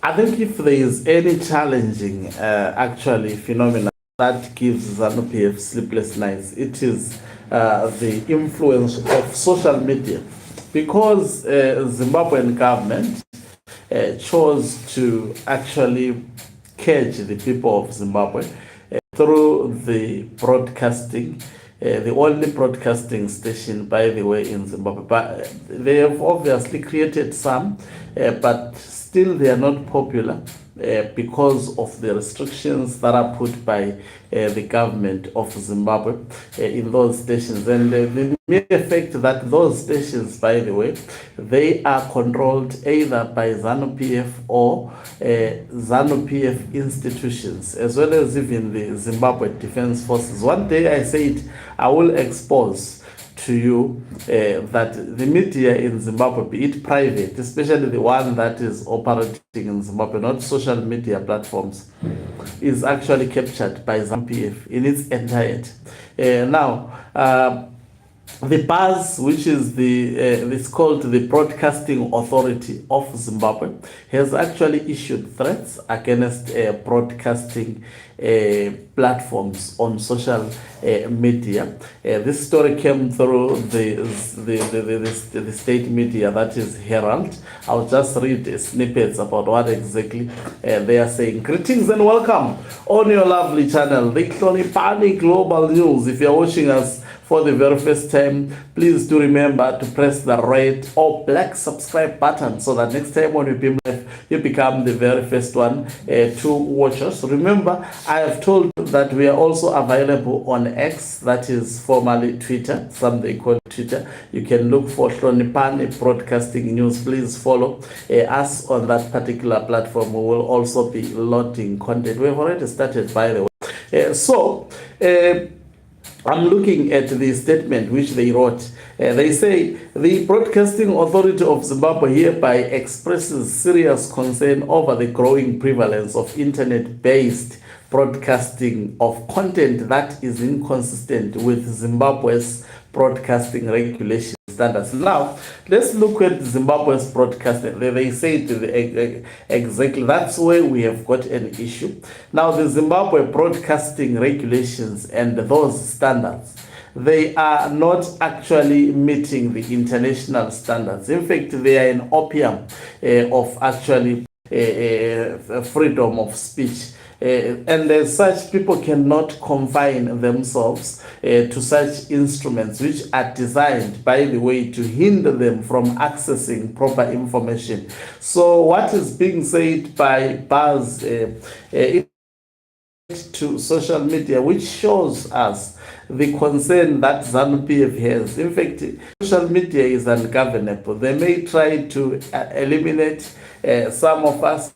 I think if there is any challenging actually phenomenon that gives ZANU-PF sleepless nights, it is the influence of social media, because Zimbabwean government chose to actually cage the people of Zimbabwe through the broadcasting, the only broadcasting station, by the way, in Zimbabwe. But they have obviously created some, but still they are not popular because of the restrictions that are put by the government of Zimbabwe in those stations. And the mere fact that those stations, by the way, they are controlled either by ZANU-PF or ZANU-PF institutions, as well as even the Zimbabwe Defense Forces. One day I said I will expose to you that the media in Zimbabwe, be it private, especially the one that is operating in Zimbabwe, not social media platforms, is actually captured by ZANU-PF in its entirety. Now, the BAZ, which is it's called the Broadcasting Authority of Zimbabwe, has actually issued threats against broadcasting platforms on social media. This story came through the state media, that is Herald. I'll just read snippets about what exactly they are saying. Greetings and welcome on your lovely channel, the Hloniphani Global News. If you're watching us for the very first time, please do remember to press the red or black subscribe button so that next time when we beam live, you become the very first one to watch us. Remember, I have told that we are also available on X, that is formerly Twitter, some they call Twitter. You can look for Hloniphani Broadcasting News. Please follow us on that particular platform. We will also be loading content. We have already started, by the way. I'm looking at the statement which they wrote. They say, the Broadcasting Authority of Zimbabwe hereby expresses serious concern over the growing prevalence of internet-based broadcasting of content that is inconsistent with Zimbabwe's broadcasting regulation standards. Now, let's look at Zimbabwe's broadcasting. They say exactly that's where we have got an issue. Now, the Zimbabwe broadcasting regulations and those standards, they are not actually meeting the international standards. In fact, they are an opium of actually freedom of speech. And as such, people cannot confine themselves to such instruments which are designed, by the way, to hinder them from accessing proper information. So what is being said by BAZ to social media, which shows us the concern that ZANU-PF has. In fact, social media is ungovernable. They may try to eliminate some of us,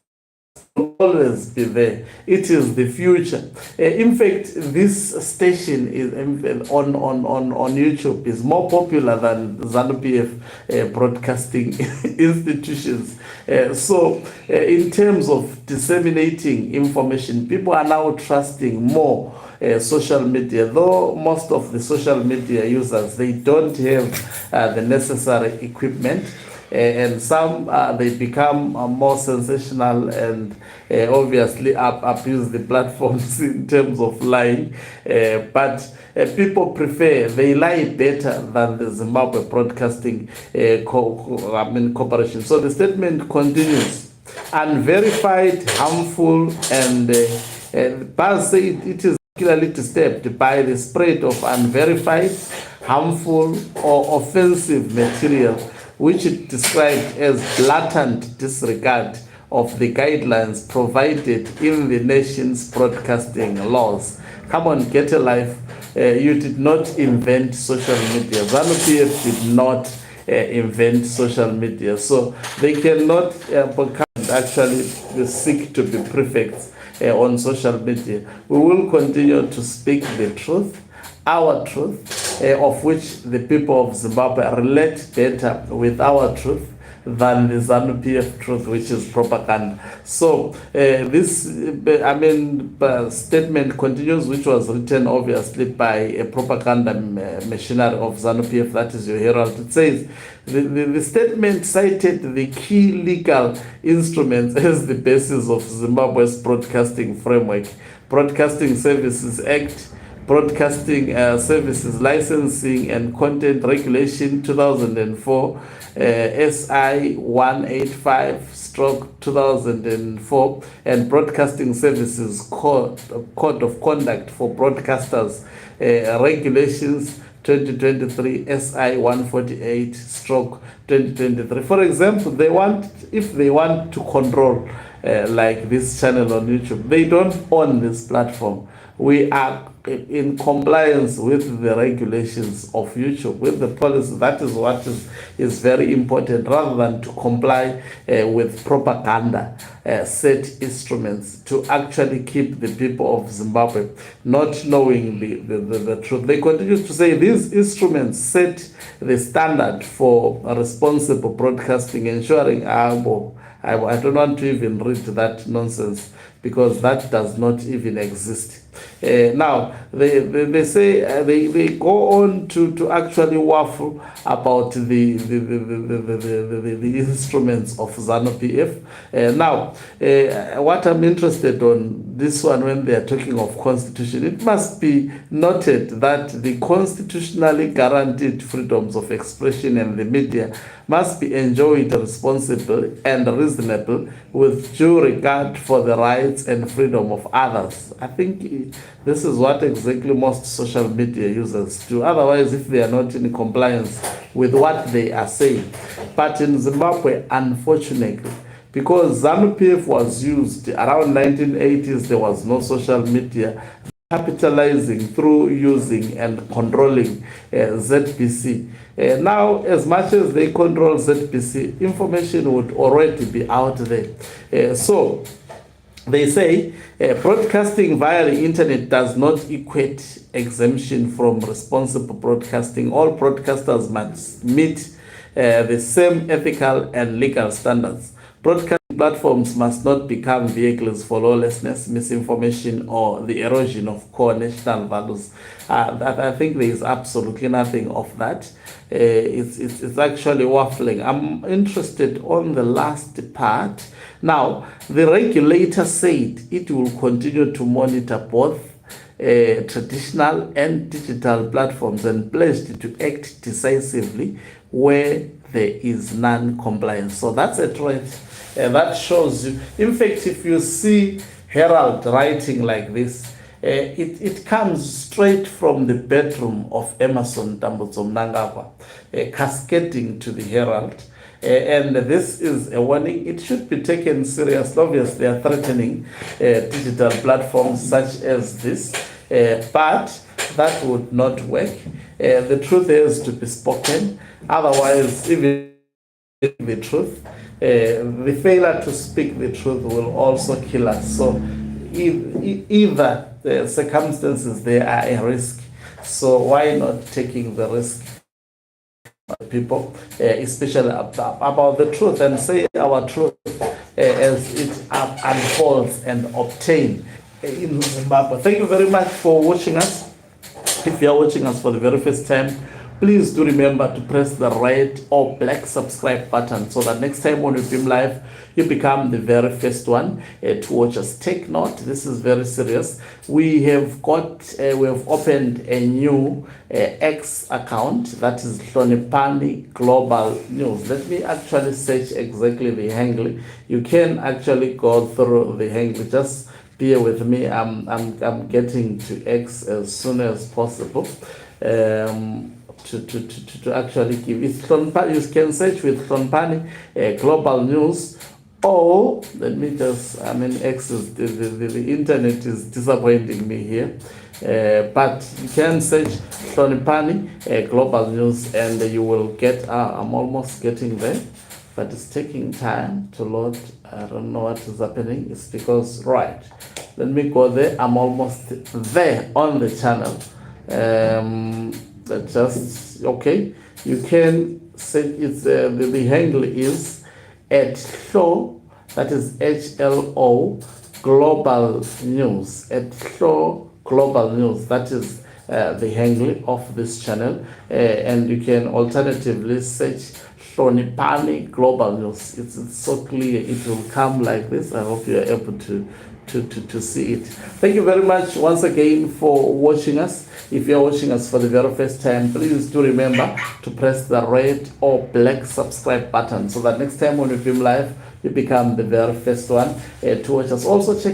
always be there. It is the future. In fact, this station is on YouTube is more popular than ZANU-PF broadcasting institutions. So in terms of disseminating information, people are now trusting more social media, though most of the social media users, they don't have the necessary equipment. And some they become more sensational and obviously abuse the platforms in terms of lying, but people prefer, they lie better than the Zimbabwe Broadcasting Corporation. So the statement continues: unverified, harmful, and BAZ said it is particularly disturbed by the spread of unverified, harmful, or offensive material, which it described as blatant disregard of the guidelines provided in the nation's broadcasting laws. Come on, get a life. You did not invent social media. ZANU-PF did not invent social media. So they cannot actually seek to be prefects on social media. We will continue to speak the truth, our truth, of which the people of Zimbabwe relate better with our truth than the ZANU-PF truth, which is propaganda. So this statement continues, which was written obviously by a propaganda machinery of ZANU-PF, that is your Herald. It says the statement cited the key legal instruments as the basis of Zimbabwe's broadcasting framework: Broadcasting Services Act, Broadcasting Services Licensing and Content Regulation 2004, SI 185/2004, and Broadcasting Services Code of Conduct for Broadcasters, Regulations 2023, SI 148/2023. For example, if they want to control like this channel on YouTube, they don't own this platform. We are in compliance with the regulations of YouTube, with the policy. That is what is very important, rather than to comply with propaganda set instruments to actually keep the people of Zimbabwe not knowing the truth. They continue to say these instruments set the standard for responsible broadcasting, ensuring I don't want to even read that nonsense, because that does not even exist. Now they say they go on to actually waffle about the instruments of ZANU-PF. Now what I'm interested on this one, when they are talking of constitution, it must be noted that the constitutionally guaranteed freedoms of expression and the media must be enjoyed responsibly and reasonable, with due regard for the rights and freedom of others. I think this is what exactly most social media users do. Otherwise, if they are not in compliance with what they are saying. But in Zimbabwe, unfortunately, because ZANU-PF was used around 1980s, there was no social media, capitalizing through using and controlling ZBC. Now, as much as they control ZBC, information would already be out there. So they say broadcasting via the internet does not equate exemption from responsible broadcasting. All broadcasters must meet the same ethical and legal standards. Broadcasting platforms must not become vehicles for lawlessness, misinformation, or the erosion of core national values. I think there is absolutely nothing of that. It's actually waffling. I'm interested on the last part. Now, the regulator said it will continue to monitor both traditional and digital platforms, and pledged to act decisively where there is non-compliance. So that's a threat. That shows you. In fact, if you see Herald writing like this, it comes straight from the bedroom of Emerson Tambutso Mnangagwa, cascading to the Herald. And this is a warning. It should be taken seriously. Obviously, they are threatening digital platforms such as this, but that would not work. The truth has to be spoken. Otherwise, even the truth, the failure to speak the truth will also kill us. So either the circumstances, they are a risk. So why not taking the risk, people, especially about the truth, and say our truth as it unfolds and obtained in Zimbabwe. Thank you very much for watching us. If you are watching us for the very first time, please do remember to press the red or black subscribe button, so that next time when we film live, you become the very first one to watch us. Take note, this is very serious. We have opened a new X account, that is Hlonipani Global News. Let me actually search exactly the handle. You can actually go through the handle. Just bear with me. I'm getting to X as soon as possible. To actually give it Hlonipani. You can search with Hlonipani Global News, or let me just, X is the internet is disappointing me here, but you can search Hlonipani Global News, and you will get. I'm almost getting there, but it's taking time to load. I don't know what is happening. It's because, right, let me go there. I'm almost there on the channel. Just okay. You can say it's the handle is at Show, that is HLO Global News, at Show Global News. That is the handle of this channel, and you can alternatively search Hlonipani Global News. It's so clear, it will come like this. I hope you are able to see it. Thank you very much once again for watching us. If you are watching us for the very first time, please do remember to press the red or black subscribe button so that next time when we film live, you become the very first one to watch us. Also check